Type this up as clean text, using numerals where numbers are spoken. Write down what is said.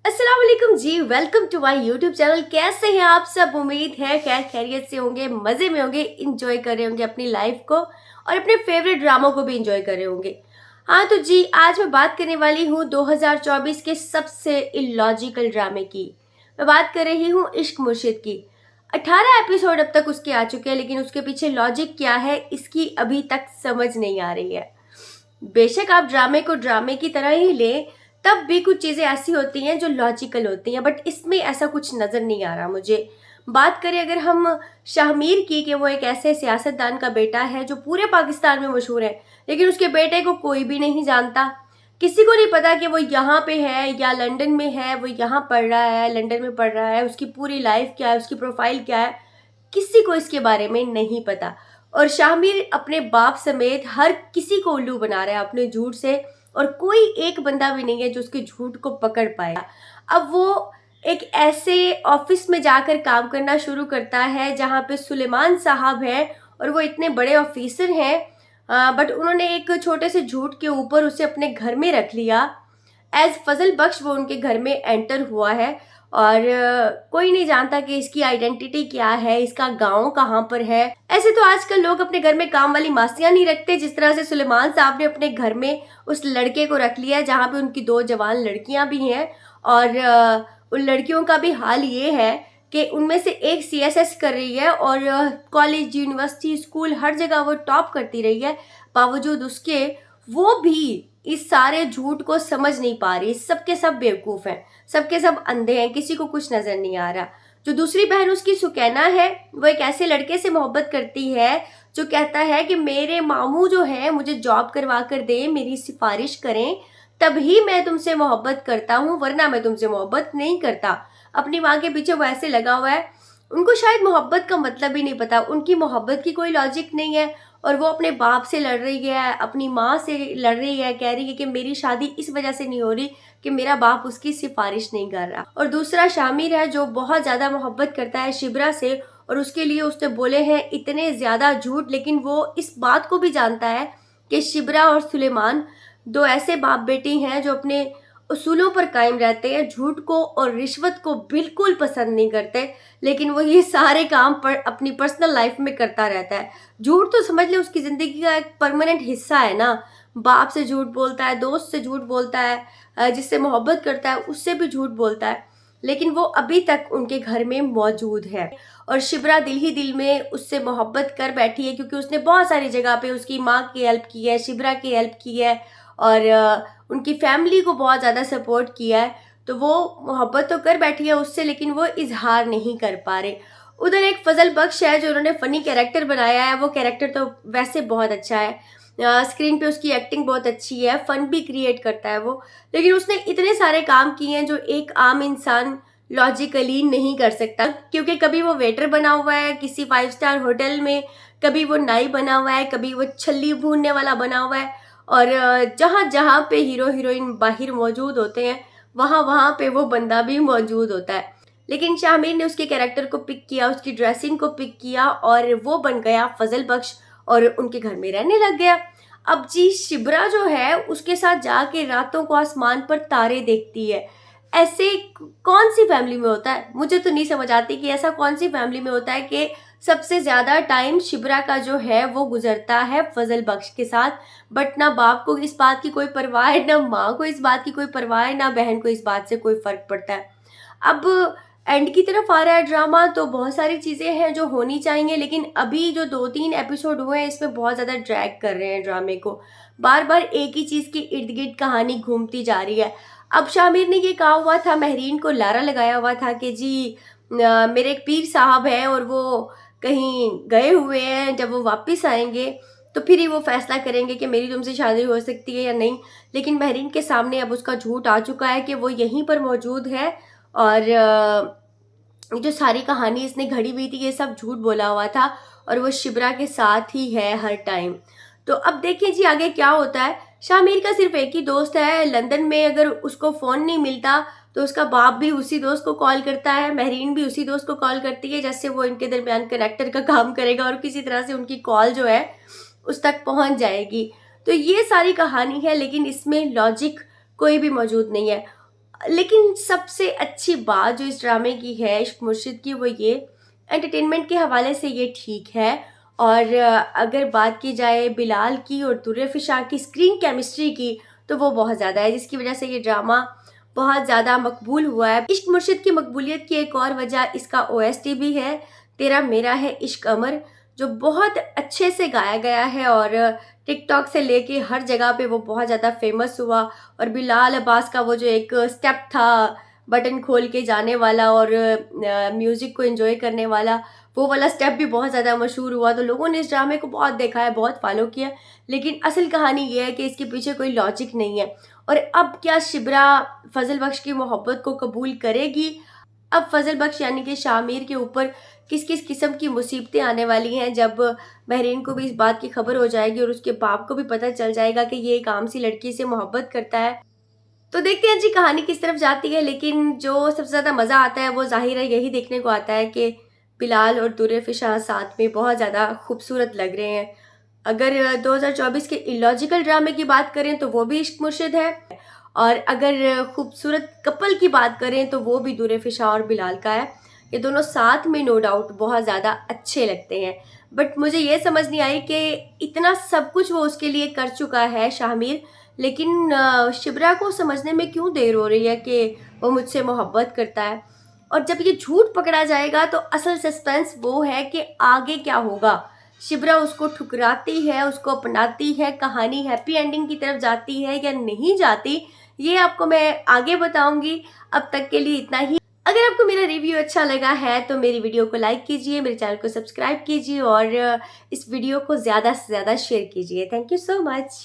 अस्सलाम वालेकुम जी। Welcome to my YouTube channel. कैसे हैं आप सब? उम्मीद है खैर खैरियत से होंगे, मज़े में होंगे, इंजॉय कर रहे होंगे अपनी लाइफ को और अपने फेवरेट ड्रामों को भी इंजॉय कर रहे होंगे। हाँ तो जी, आज मैं बात करने वाली हूँ 2024 के सबसे इलॉजिकल ड्रामे की। मैं बात कर रही हूँ इश्क मुर्शिद की। 18 एपिसोड अब तक उसके आ चुके हैं, लेकिन उसके पीछे लॉजिक क्या है इसकी अभी तक समझ नहीं आ रही है। बेशक आप ड्रामे को ड्रामे की तरह ही लें, तब भी कुछ चीज़ें ऐसी होती हैं जो लॉजिकल होती हैं, बट इसमें ऐसा कुछ नज़र नहीं आ रहा मुझे। बात करें अगर हम शाहमीर की, कि वो एक ऐसे सियासतदान का बेटा है जो पूरे पाकिस्तान में मशहूर है, लेकिन उसके बेटे को कोई भी नहीं जानता। किसी को नहीं पता कि वो यहाँ पे है या लंदन में है, वो यहाँ पढ़ रहा है, लंदन में पढ़ रहा है, उसकी पूरी लाइफ क्या है, उसकी प्रोफाइल क्या है, किसी को इसके बारे में नहीं पता। और शामिर अपने बाप समेत हर किसी को उल्लू बना रहा है अपने झूठ से, और कोई एक बंदा भी नहीं है जो उसके झूठ को पकड़ पाएगा। अब वो एक ऐसे ऑफिस में जाकर काम करना शुरू करता है जहाँ पे सुलेमान साहब हैं, और वो इतने बड़े ऑफिसर हैं, बट उन्होंने एक छोटे से झूठ के ऊपर उसे अपने घर में रख लिया। एज फजल बख्श वो उनके घर में एंटर हुआ है, और कोई नहीं जानता कि इसकी आइडेंटिटी क्या है, इसका गांव कहाँ पर है। ऐसे तो आजकल लोग अपने घर में काम वाली मासियां नहीं रखते, जिस तरह से सुलेमान साहब ने अपने घर में उस लड़के को रख लिया है, जहाँ पे उनकी दो जवान लड़कियां भी हैं। और उन लड़कियों का भी हाल ये है कि उनमें से एक सीएसएस कर रही है, और कॉलेज, यूनिवर्सिटी, स्कूल, हर जगह वो टॉप करती रही है। बावजूद उसके वो भी इस सारे झूठ को समझ नहीं पा रही। सबके सब बेवकूफ़ हैं, सबके सब अंधे हैं, किसी को कुछ नज़र नहीं आ रहा। जो दूसरी बहन उसकी सुकैना है, वो एक ऐसे लड़के से मोहब्बत करती है जो कहता है कि मेरे मामू जो है मुझे जॉब करवा कर दे, मेरी सिफारिश करें, तभी मैं तुमसे मोहब्बत करता हूँ, वरना मैं तुमसे मोहब्बत नहीं करता। अपनी माँ के पीछे वो ऐसे लगा हुआ है। उनको शायद मोहब्बत का मतलब ही नहीं पता, उनकी मोहब्बत की कोई लॉजिक नहीं है। और वो अपने बाप से लड़ रही है, अपनी माँ से लड़ रही है, कह रही है कि मेरी शादी इस वजह से नहीं हो रही कि मेरा बाप उसकी सिफारिश नहीं कर रहा। और दूसरा शामिर है जो बहुत ज़्यादा मोहब्बत करता है शिबरा से, और उसके लिए उसने बोले हैं इतने ज़्यादा झूठ, लेकिन वो इस बात को भी जानता है कि शिबरा और सुलेमान दो ऐसे बाप बेटी हैं जो अपने उसूलों पर कायम रहते हैं, झूठ को और रिश्वत को बिल्कुल पसंद नहीं करते, लेकिन वो ये सारे काम पर अपनी पर्सनल लाइफ में करता रहता है। झूठ तो समझ ले उसकी ज़िंदगी का एक परमानेंट हिस्सा है ना। बाप से झूठ बोलता है, दोस्त से झूठ बोलता है, जिससे मोहब्बत करता है उससे भी झूठ बोलता है, लेकिन वो अभी तक उनके घर में मौजूद है। और शिबरा दिल ही दिल में उससे मोहब्बत कर बैठी है, क्योंकि उसने बहुत सारी जगह पे उसकी माँ की हेल्प की है, शिबरा की हेल्प की है, और उनकी फैमिली को बहुत ज़्यादा सपोर्ट किया है। तो वो मोहब्बत तो कर बैठी है उससे, लेकिन वो इजहार नहीं कर पा रहे। उधर एक फजल बख्श है जो उन्होंने फ़नी कैरेक्टर बनाया है। वो कैरेक्टर तो वैसे बहुत अच्छा है, स्क्रीन पे उसकी एक्टिंग बहुत अच्छी है, फ़न भी क्रिएट करता है वो। लेकिन उसने इतने सारे काम किए हैं जो एक आम इंसान लॉजिकली नहीं कर सकता, क्योंकि कभी वो वेटर बना हुआ है किसी 5 स्टार होटल में, कभी वो नाई बना हुआ है, कभी वो छल्ली भूनने वाला बना हुआ है, और जहाँ जहाँ पे हीरो हीरोइन बाहर मौजूद होते हैं, वहाँ वहाँ पे वो बंदा भी मौजूद होता है। लेकिन शामिर ने उसके कैरेक्टर को पिक किया, उसकी ड्रेसिंग को पिक किया, और वो बन गया फजल बख्श, और उनके घर में रहने लग गया। अब जी शिबरा जो है उसके साथ जाके रातों को आसमान पर तारे देखती है। ऐसे कौन सी फैमिली में होता है? मुझे तो नहीं समझ आती कि ऐसा कौन सी फैमिली में होता है कि सबसे ज़्यादा टाइम शिबरा का जो है वो गुजरता है फजल बख्श के साथ, बट ना बाप को इस बात की कोई परवाह है, ना माँ को इस बात की कोई परवाह है, ना बहन को इस बात से कोई फ़र्क पड़ता है। अब एंड की तरफ आ रहा है ड्रामा, तो बहुत सारी चीज़ें हैं जो होनी चाहिए, लेकिन अभी जो 2-3 एपिसोड हुए हैं इसमें बहुत ज़्यादा ड्रैग कर रहे हैं ड्रामे को। बार बार एक ही चीज़ के इर्द गिर्द कहानी घूमती जा रही है। अब शामिर ने ये कहा हुआ था, महरीन को लारा लगाया हुआ था कि जी मेरे एक पीर साहब हैं और वो कहीं गए हुए हैं, जब वो वापस आएंगे तो फिर ही वो फैसला करेंगे कि मेरी तुमसे शादी हो सकती है या नहीं। लेकिन महरीन के सामने अब उसका झूठ आ चुका है कि वो यहीं पर मौजूद है, और जो सारी कहानी इसने घड़ी हुई थी ये सब झूठ बोला हुआ था, और वो शिबरा के साथ ही है हर टाइम। तो अब देखिए जी आगे क्या होता है। शामिर का सिर्फ एक ही दोस्त है लंदन में, अगर उसको फ़ोन नहीं मिलता तो उसका बाप भी उसी दोस्त को कॉल करता है, महरीन भी उसी दोस्त को कॉल करती है, जैसे वो इनके दरमियान कनेक्टर का काम करेगा और किसी तरह से उनकी कॉल जो है उस तक पहुंच जाएगी। तो ये सारी कहानी है, लेकिन इसमें लॉजिक कोई भी मौजूद नहीं है। लेकिन सबसे अच्छी बात जो इस ड्रामे की है इश्क मुर्शिद की, वो ये एंटरटेनमेंट के हवाले से ये ठीक है। और अगर बात की जाए बिलाल की और दुर्रे फिशा की स्क्रीन केमिस्ट्री की, तो वो बहुत ज़्यादा है, जिसकी वजह से ये ड्रामा बहुत ज़्यादा मकबूल हुआ है। इश्क मुर्शिद की मकबूलियत की एक और वजह इसका ओएसटी भी है, तेरा मेरा है इश्क अमर, जो बहुत अच्छे से गाया गया है और टिकटॉक से लेके हर जगह पे वो बहुत ज़्यादा फेमस हुआ। और बिलाल अब्बास का वो जो एक स्टेप था बटन खोल के जाने वाला और म्यूज़िक को एंजॉय करने वाला, वो वाला स्टेप भी बहुत ज़्यादा मशहूर हुआ। तो लोगों ने इस ड्रामे को बहुत देखा है, बहुत फॉलो किया, लेकिन असल कहानी ये है कि इसके पीछे कोई लॉजिक नहीं है। और अब क्या शिब्रा फजल बख्श की मोहब्बत को कबूल करेगी? अब फजल बख्श यानी कि शामिर के ऊपर किस किस किस्म की मुसीबतें आने वाली हैं, जब बहरीन को भी इस बात की खबर हो जाएगी और उसके बाप को भी पता चल जाएगा कि ये एक आम सी लड़की से मोहब्बत करता है। तो देखते हैं जी कहानी किस तरफ जाती है। लेकिन जो सबसे ज़्यादा मज़ा आता है वो ज़ाहिर है यही देखने को आता है कि बिलाल और दुर्रे फिशा साथ में बहुत ज़्यादा खूबसूरत लग रहे हैं। अगर 2024 के इलॉजिकल ड्रामे की बात करें तो वो भी इश्क मुर्शिद है, और अगर खूबसूरत कपल की बात करें तो वो भी दुर्रे फिशा और बिलाल का है। ये दोनों साथ में नो डाउट बहुत ज़्यादा अच्छे लगते हैं। बट मुझे ये समझ नहीं आई कि इतना सब कुछ वो उसके लिए कर चुका है शामिर, लेकिन शिब्रा को समझने में क्यों देर हो रही है कि वो मुझसे मोहब्बत करता है। और जब ये झूठ पकड़ा जाएगा तो असल सस्पेंस वो है कि आगे क्या होगा। शिब्रा उसको ठुकराती है, उसको अपनाती है, कहानी हैप्पी एंडिंग की तरफ जाती है या नहीं जाती, ये आपको मैं आगे बताऊंगी। अब तक के लिए इतना ही। अगर आपको मेरा रिव्यू अच्छा लगा है तो मेरी वीडियो को लाइक कीजिए, मेरे चैनल को सब्सक्राइब कीजिए और इस वीडियो को ज़्यादा से ज़्यादा शेयर कीजिए। Thank you so much.